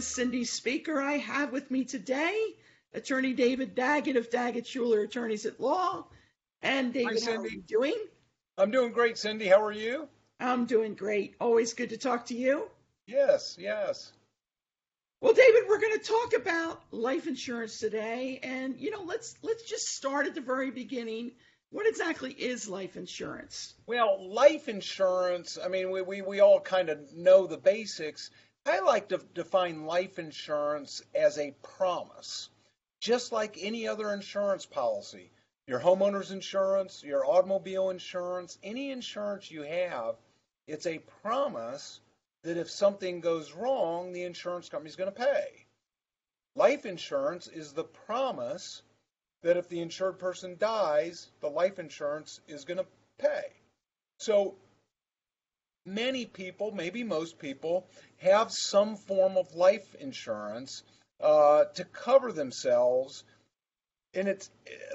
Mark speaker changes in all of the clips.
Speaker 1: is Cindy Speaker. I have with me today Attorney David Daggett of Daggett, Shuler Attorneys at Law. And
Speaker 2: Hi,
Speaker 1: David, how are
Speaker 2: Cindy.
Speaker 1: you doing?
Speaker 2: I'm doing great, Cindy. How are you?
Speaker 1: I'm doing great. Always good to talk to you.
Speaker 2: Yes, yes.
Speaker 1: Well, David, we're going to talk about life insurance today, and let's just start at the very beginning. What exactly is life insurance?
Speaker 2: Well, life insurance, I mean, we all kind of know the basics. I like to define life insurance as a promise, just like any other insurance policy. Your homeowner's insurance, your automobile insurance, any insurance you have, it's a promise that if something goes wrong, the insurance company's going to pay. Life insurance is the promise that if the insured person dies, the life insurance is going to pay. So many people, maybe most people, have some form of life insurance to cover themselves. And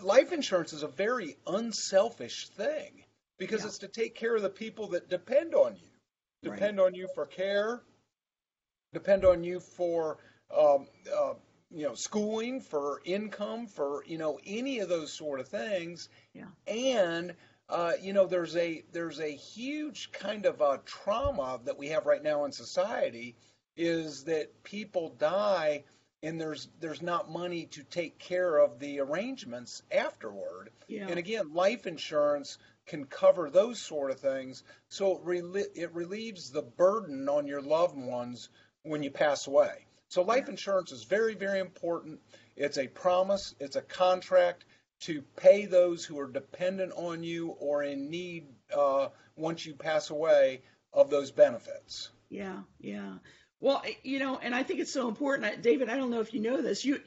Speaker 2: life insurance is a very unselfish thing because
Speaker 1: Yeah,
Speaker 2: it's to take care of the people that depend on you,
Speaker 1: right.
Speaker 2: depend on you for care, depend on you for um, uh, schooling, for income, for any of those sort of things.
Speaker 1: Yeah,
Speaker 2: And there's a huge kind of trauma that we have right now in society is that people die and there's not money to take care of the arrangements afterward.
Speaker 1: yeah,
Speaker 2: And again, life insurance can cover those sort of things, so it relieves the burden on your loved ones when you pass away. So life
Speaker 1: yeah.
Speaker 2: insurance is very, very important. It's a promise, it's a contract to pay those who are dependent on you or in need once you pass away of those benefits.
Speaker 1: Yeah, yeah. Well, and I think it's so important. David, I don't know if you know this. You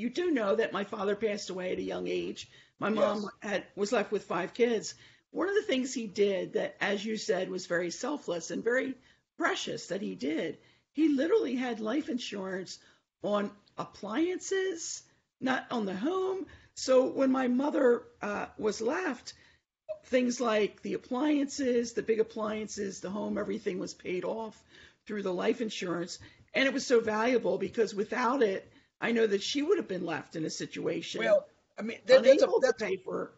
Speaker 1: do know that my father passed away at a young age. My mom
Speaker 2: Yes.
Speaker 1: was left with 5 kids. One of the things he did that, as you said, was very selfless and very precious that he did, he literally had life insurance on appliances, not on the home. So when my mother was left, things like the appliances, the big appliances, the home, everything was paid off through the life insurance. And it was so valuable because without it, I know that she would have been left in a situation
Speaker 2: Well, I mean
Speaker 1: unable to pay for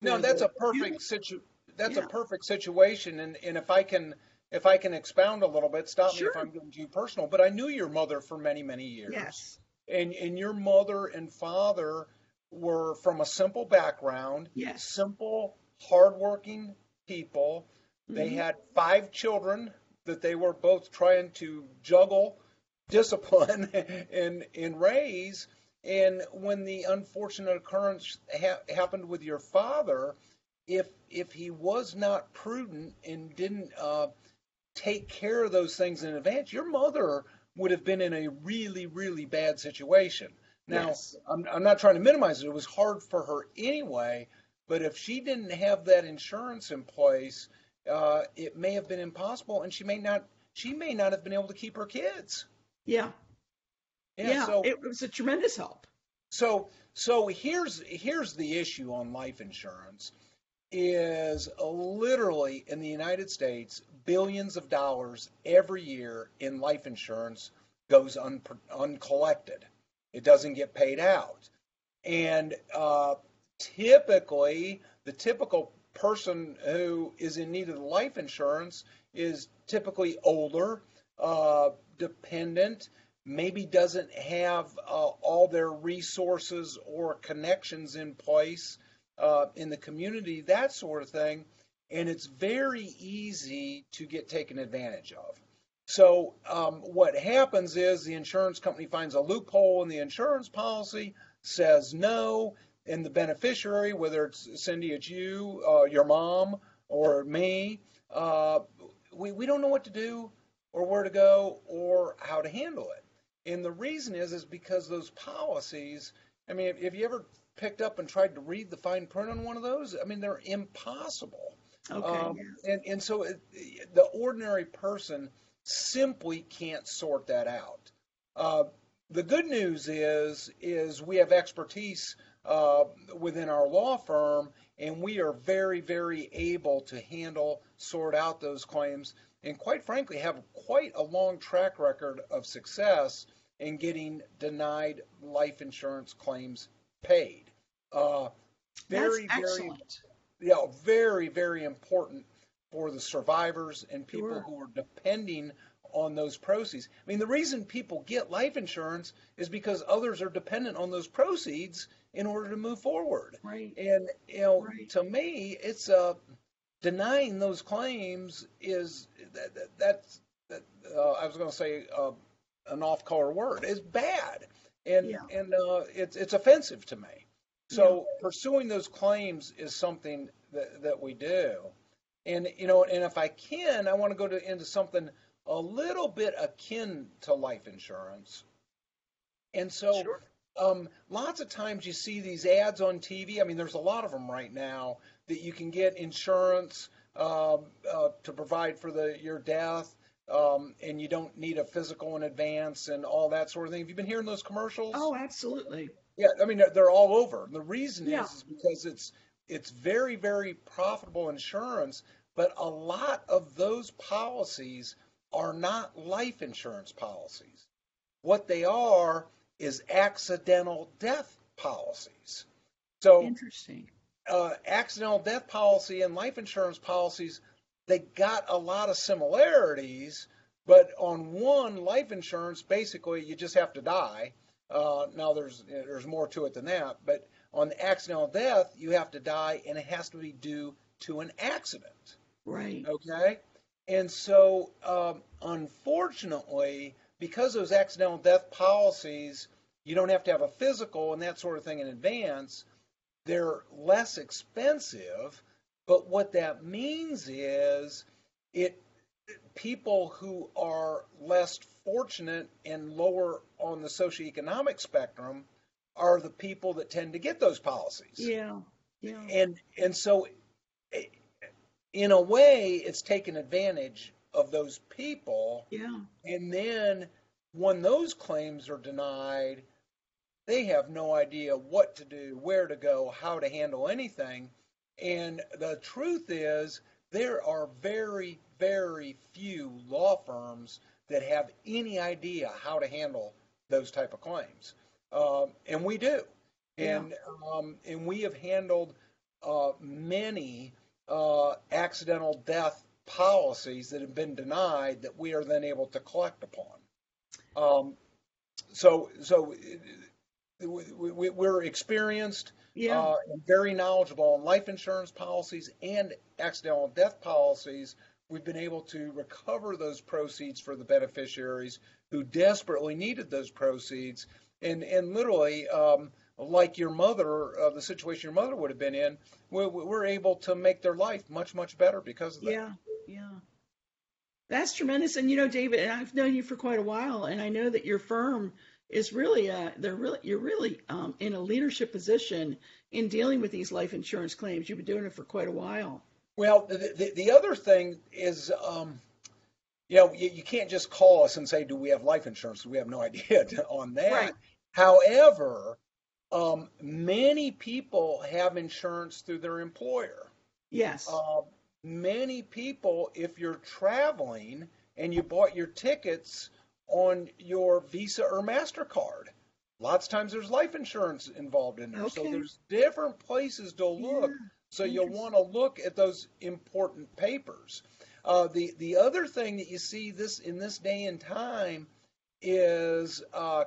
Speaker 2: no, that's
Speaker 1: the
Speaker 2: a perfect
Speaker 1: funeral.
Speaker 2: that's a
Speaker 1: Yeah,
Speaker 2: perfect situation. And if I can expound a little bit, stop me if
Speaker 1: sure.
Speaker 2: I'm getting too personal. But I knew your mother for many, many years,
Speaker 1: Yes,
Speaker 2: and your mother and father were from a simple background,
Speaker 1: yes.
Speaker 2: simple, hardworking people. They
Speaker 1: Hmm.
Speaker 2: had 5 children that they were both trying to juggle, discipline, and raise. And when the unfortunate occurrence happened with your father, if he was not prudent and didn't take care of those things in advance, your mother would have been in a really, really bad situation. Now,
Speaker 1: Yes.
Speaker 2: I'm not trying to minimize it. It was hard for her anyway, but if she didn't have that insurance in place, it may have been impossible, and she may not have been able to keep her kids.
Speaker 1: Yeah.
Speaker 2: Yeah,
Speaker 1: Yeah.
Speaker 2: so
Speaker 1: It was a tremendous help.
Speaker 2: so here's the issue on life insurance is literally in the United States, billions of dollars every year in life insurance goes uncollected. It doesn't get paid out. And typically, the typical person who is in need of life insurance is typically older, dependent, maybe doesn't have all their resources or connections in place in the community, that sort of thing. And it's very easy to get taken advantage of. So what happens is the insurance company finds a loophole in the insurance policy, says no, and the beneficiary, whether it's Cindy, it's you, your mom, or me, we don't know what to do or where to go or how to handle it. And the reason is because those policies, I mean, if you ever picked up and tried to read the fine print on one of those, I mean, they're impossible.
Speaker 1: Okay.
Speaker 2: Um,
Speaker 1: Yes.
Speaker 2: and so the ordinary person simply can't sort that out. Uh, the good news is we have expertise within our law firm, and we are very, very able to handle, sort out those claims. and quite frankly have quite a long track record of success in getting denied life insurance claims paid. Uh,
Speaker 1: That's
Speaker 2: very, very,
Speaker 1: excellent.
Speaker 2: yeah, very, very important for the survivors and people
Speaker 1: Sure.
Speaker 2: who are depending on those proceeds. I mean, the reason people get life insurance is because others are dependent on those proceeds in order to move forward.
Speaker 1: Right.
Speaker 2: And
Speaker 1: Right.
Speaker 2: to me, it's denying those claims is I was going to say an off-color word is bad, and
Speaker 1: Yeah.
Speaker 2: it's offensive to me.
Speaker 1: Yeah.
Speaker 2: So pursuing those claims is something that we do, and and if I can, I want to go into something a little bit akin to life insurance. And so,
Speaker 1: Sure.
Speaker 2: lots of times you see these ads on TV. I mean, there's a lot of them right now that you can get insurance to provide for your death, and you don't need a physical in advance and all that sort of thing. Have you been hearing those commercials?
Speaker 1: Oh, absolutely.
Speaker 2: Yeah, I mean they're all over. And the reason
Speaker 1: Yeah.
Speaker 2: is because it's very, very profitable insurance, but a lot of those policies are not life insurance policies. What they are is accidental death policies. So,
Speaker 1: Interesting.
Speaker 2: accidental death policy and life insurance policies, they got a lot of similarities, but on one, life insurance, basically you just have to die. Now there's more to it than that, but on accidental death, you have to die, and it has to be due to an accident.
Speaker 1: Right.
Speaker 2: Okay, and so unfortunately, because those accidental death policies, you don't have to have a physical and that sort of thing in advance. They're less expensive, but what that means is it people who are less fortunate and lower on the socioeconomic spectrum are the people that tend to get those policies.
Speaker 1: Yeah. Yeah.
Speaker 2: And so in a way it's taken advantage of those people,
Speaker 1: Yeah.
Speaker 2: and then when those claims are denied, they have no idea what to do, where to go, how to handle anything. And the truth is, there are very, very few law firms that have any idea how to handle those type of claims, and we do.
Speaker 1: Yeah.
Speaker 2: And we have handled many accidental death policies that have been denied that we are then able to collect upon. Um, so we're experienced
Speaker 1: Yeah.
Speaker 2: and very knowledgeable on life insurance policies and accidental death policies. We've been able to recover those proceeds for the beneficiaries who desperately needed those proceeds. And literally, like your mother, the situation your mother would have been in, we're able to make their life much, much better because of that.
Speaker 1: Yeah. Yeah. That's tremendous. And David, and I've known you for quite a while, and I know that your firm is really, you're really in a leadership position in dealing with these life insurance claims. You've been doing it for quite a while.
Speaker 2: Well, the other thing is, you can't just call us and say, "Do we have life insurance?" We have no idea on
Speaker 1: Right.
Speaker 2: that. However, many people have insurance through their employer.
Speaker 1: Yes.
Speaker 2: Uh, Many people, if you're traveling and you bought your tickets on your Visa or MasterCard, lots of times there's life insurance involved in there. So
Speaker 1: Okay.
Speaker 2: there's different places to
Speaker 1: Yeah.
Speaker 2: look. So you'll want
Speaker 1: Interesting.
Speaker 2: to look at those important papers. The other thing that you see in this day and time is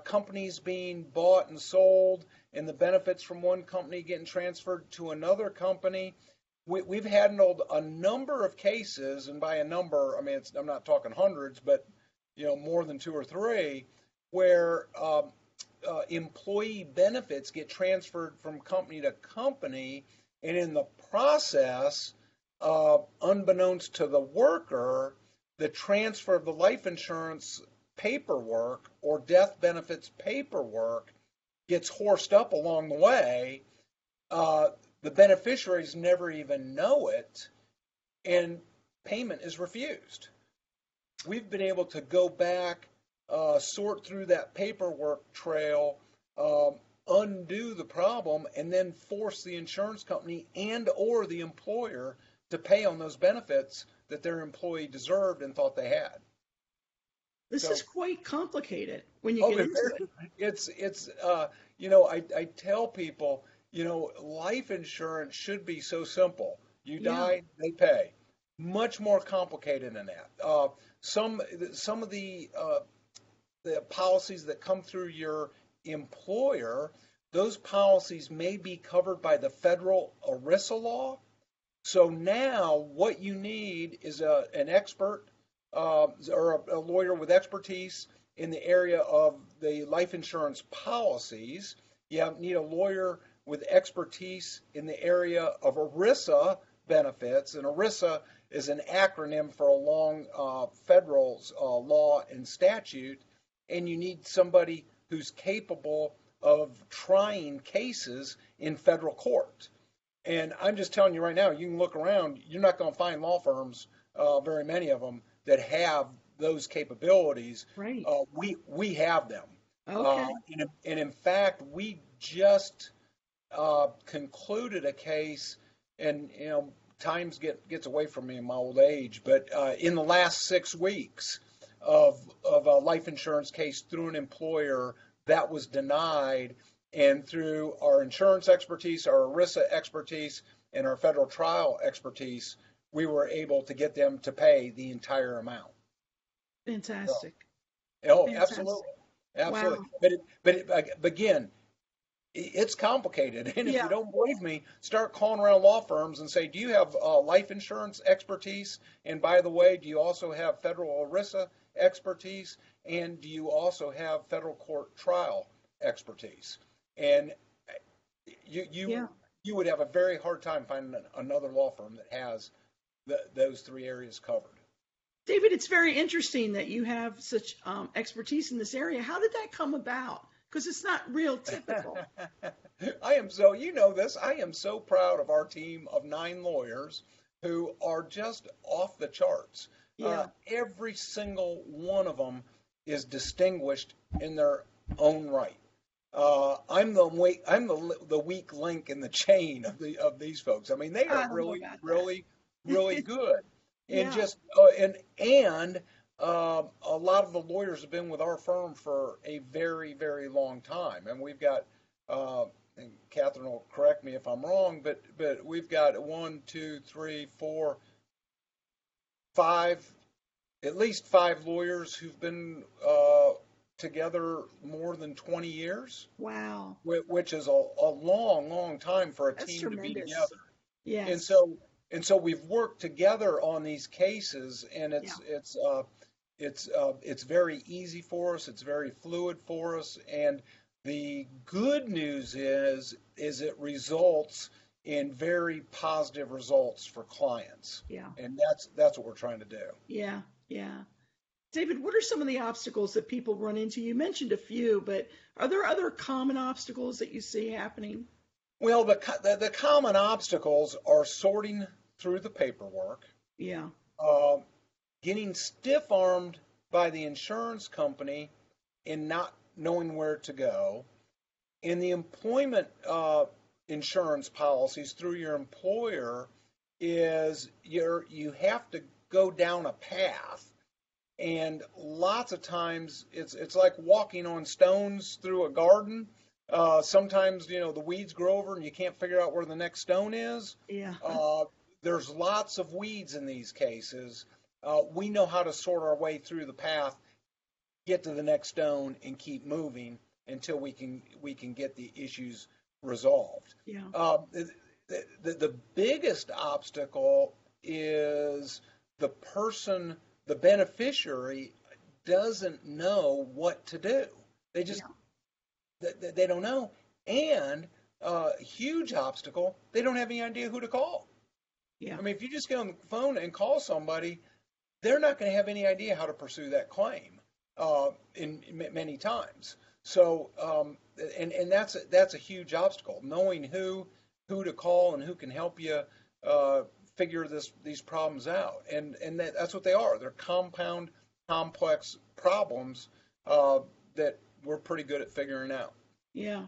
Speaker 2: companies being bought and sold, and the benefits from one company getting transferred to another company. We've handled a number of cases, and by a number, I mean I'm not talking hundreds, but more than two or three, where employee benefits get transferred from company to company, and in the process, unbeknownst to the worker, the transfer of the life insurance paperwork or death benefits paperwork gets horsed up along the way. The beneficiaries never even know it, and payment is refused. We've been able to go back, sort through that paperwork trail, undo the problem, and then force the insurance company and or the employer to pay on those benefits that their employee deserved and thought they had.
Speaker 1: This is
Speaker 2: So,
Speaker 1: quite complicated when you
Speaker 2: oh,
Speaker 1: get into it.
Speaker 2: I tell people, life insurance should be so simple. You
Speaker 1: Yeah,
Speaker 2: die, they pay. Much more complicated than that. Some of the policies that come through your employer, those policies may be covered by the federal ERISA law. So now what you need is an expert or a lawyer with expertise in the area of the life insurance policies. You need a lawyer with expertise in the area of ERISA benefits, and ERISA is an acronym for a long federal law and statute, and you need somebody who's capable of trying cases in federal court. And I'm just telling you right now, you can look around, you're not going to find law firms, very many of them, that have those capabilities.
Speaker 1: right.
Speaker 2: We have them.
Speaker 1: Okay.
Speaker 2: And in fact, we just concluded a case, and times gets away from me in my old age, but in the last 6 weeks of a life insurance case through an employer that was denied, and through our insurance expertise, our ERISA expertise, and our federal trial expertise, we were able to get them to pay the entire amount. So,
Speaker 1: Fantastic.
Speaker 2: oh,
Speaker 1: Fantastic.
Speaker 2: absolutely, absolutely.
Speaker 1: Wow.
Speaker 2: But again, it's complicated. And if you
Speaker 1: Yeah.
Speaker 2: don't believe me, start calling around law firms and say, do you have life insurance expertise? And by the way, do you also have federal ERISA expertise? And do you also have federal court trial expertise? And
Speaker 1: Yeah.
Speaker 2: you would have a very hard time finding another law firm that has those three areas covered.
Speaker 1: David, it's very interesting that you have such expertise in this area. How did that come about? Because it's not real typical.
Speaker 2: You know this, I am so proud of our team of 9 lawyers who are just off the charts.
Speaker 1: Yeah.
Speaker 2: Every single one of them is distinguished in their own right. I'm the weak link in the chain of these folks. I mean, they
Speaker 1: I
Speaker 2: are
Speaker 1: don't know
Speaker 2: really,
Speaker 1: about that.
Speaker 2: really, really good. And
Speaker 1: Yeah.
Speaker 2: just and a lot of the lawyers have been with our firm for a very, very long time, and we've got. And Catherine will correct me if I'm wrong, but we've got 1, 2, 3, 4, 5, at least 5 lawyers who've been together more than 20 years,
Speaker 1: Wow.
Speaker 2: which is a long, long time for a
Speaker 1: That's
Speaker 2: team to be
Speaker 1: tremendous.
Speaker 2: together. And
Speaker 1: Yes.
Speaker 2: so we've worked together on these cases, and
Speaker 1: Yeah.
Speaker 2: it's very easy for us. It's very fluid for us, and the good news is it results in very positive results for clients,
Speaker 1: Yeah.
Speaker 2: and that's what we're trying to do.
Speaker 1: Yeah. Yeah. David, what are some of the obstacles that people run into? You mentioned a few, but are there other common obstacles that you see happening?
Speaker 2: Well, the common obstacles are sorting through the paperwork,
Speaker 1: Yeah.
Speaker 2: uh, getting stiff-armed by the insurance company and not knowing where to go, and the employment insurance policies through your employer is you have to go down a path, and lots of times it's like walking on stones through a garden. Sometimes the weeds grow over and you can't figure out where the next stone is.
Speaker 1: Yeah.
Speaker 2: There's lots of weeds in these cases. We know how to sort our way through the path, get to the next stone, and keep moving until we can get the issues resolved.
Speaker 1: Yeah.
Speaker 2: The biggest obstacle is the beneficiary doesn't know what to do. They just they don't know, and huge obstacle, they don't have any idea who to call.
Speaker 1: Yeah.
Speaker 2: I mean, if you just get on the phone and call somebody, they're not going to have any idea how to pursue that claim in many times. So, and that's a huge obstacle, knowing who to call and who can help you figure these problems out. And that's what they are. They're compound, complex problems that we're pretty good at figuring out.
Speaker 1: Yeah.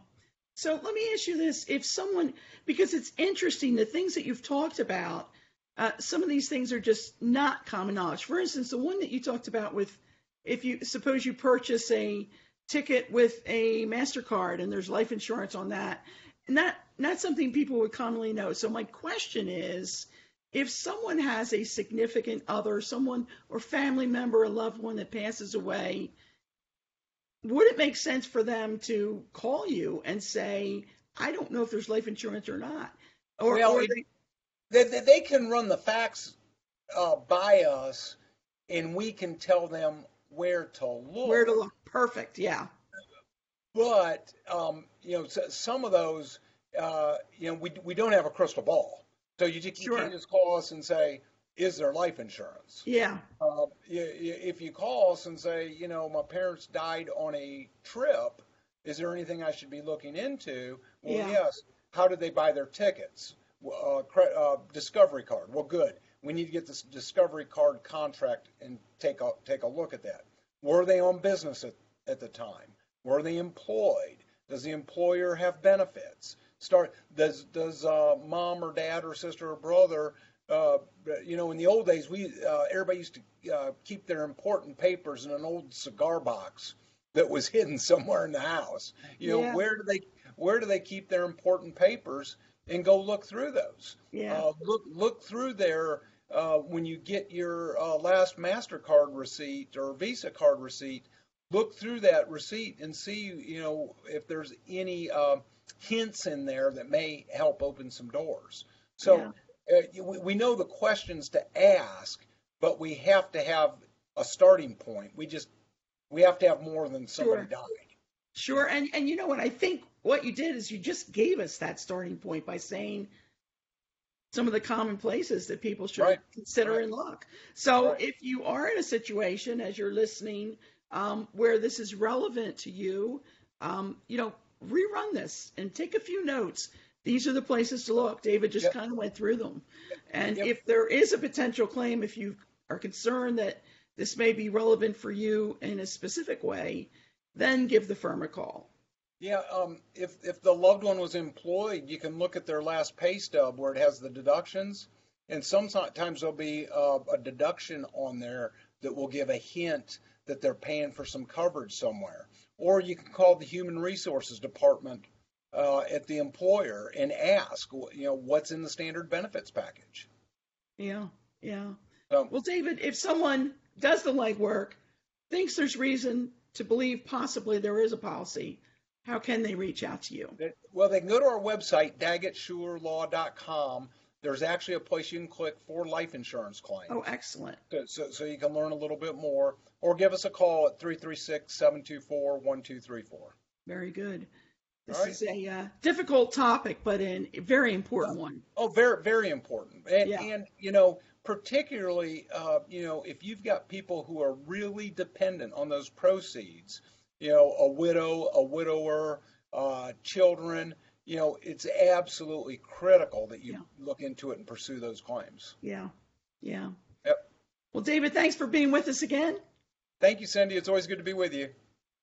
Speaker 1: So let me ask you this. If someone, because it's interesting, the things that you've talked about, some of these things are just not common knowledge. For instance, the one that you talked about with, if you suppose you purchase a ticket with a MasterCard and there's life insurance on that, and not something people would commonly know. So my question is, if someone has a significant other, someone or family member, a loved one that passes away, would it make sense for them to call you and say, I don't know if there's life insurance or not? Or
Speaker 2: they can run the facts by us, and we can tell them where to look.
Speaker 1: Where to look. Perfect. Yeah.
Speaker 2: But, some of those, we don't have a crystal ball. So you can't just call us and say, is there life insurance?
Speaker 1: Yeah.
Speaker 2: If you call us and say, my parents died on a trip, is there anything I should be looking into? Well, yes. How did they buy their tickets? Discovery card. Well, good. We need to get this Discovery card contract and take a look at that. Were they on business at the time? Were they employed? Does the employer have benefits? Does mom or dad or sister or brother, in the old days, everybody used to keep their important papers in an old cigar box that was hidden somewhere in the house. Where do they keep their important papers? And go look through those.
Speaker 1: Yeah.
Speaker 2: Look through there when you get your last MasterCard receipt or Visa card receipt. Look through that receipt and see, if there's any hints in there that may help open some doors. So we know the questions to ask, but we have to have a starting point. We have to have more than somebody died.
Speaker 1: Sure. And what I think what you did is you just gave us that starting point by saying some of the common places that people should consider and look. So if you are in a situation as you're listening where this is relevant to you, rerun this and take a few notes. These are the places to look. David just kind of went through them. And if there is a potential claim, if you are concerned that this may be relevant for you in a specific way, then give the firm a call.
Speaker 2: Yeah, if the loved one was employed, you can look at their last pay stub where it has the deductions, and sometimes there'll be a deduction on there that will give a hint that they're paying for some coverage somewhere. Or you can call the Human Resources Department at the employer and ask, what's in the standard benefits package.
Speaker 1: Yeah. Well, David, if someone does the legwork, thinks there's reason to believe possibly there is a policy, how can they reach out to you?
Speaker 2: Well, they can go to our website, daggett.shulerlaw.com. There's actually a place you can click for life insurance claims.
Speaker 1: Oh, excellent.
Speaker 2: So you can learn a little bit more, or give us a call at 336-724-1234.
Speaker 1: Very good. This is a difficult topic, but a very important one.
Speaker 2: Oh, very, very important. And particularly, if you've got people who are really dependent on those proceeds, a widow, a widower, children, it's absolutely critical that you look into it and pursue those claims.
Speaker 1: Yeah. Yep.
Speaker 2: Well,
Speaker 1: David, thanks for being with us again.
Speaker 2: Thank you, Cindy. It's always good to be with you.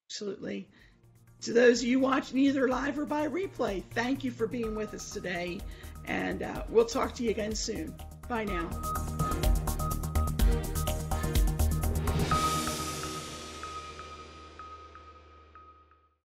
Speaker 1: Absolutely. To those of you watching either live or by replay, thank you for being with us today, and we'll talk to you again soon. Bye now.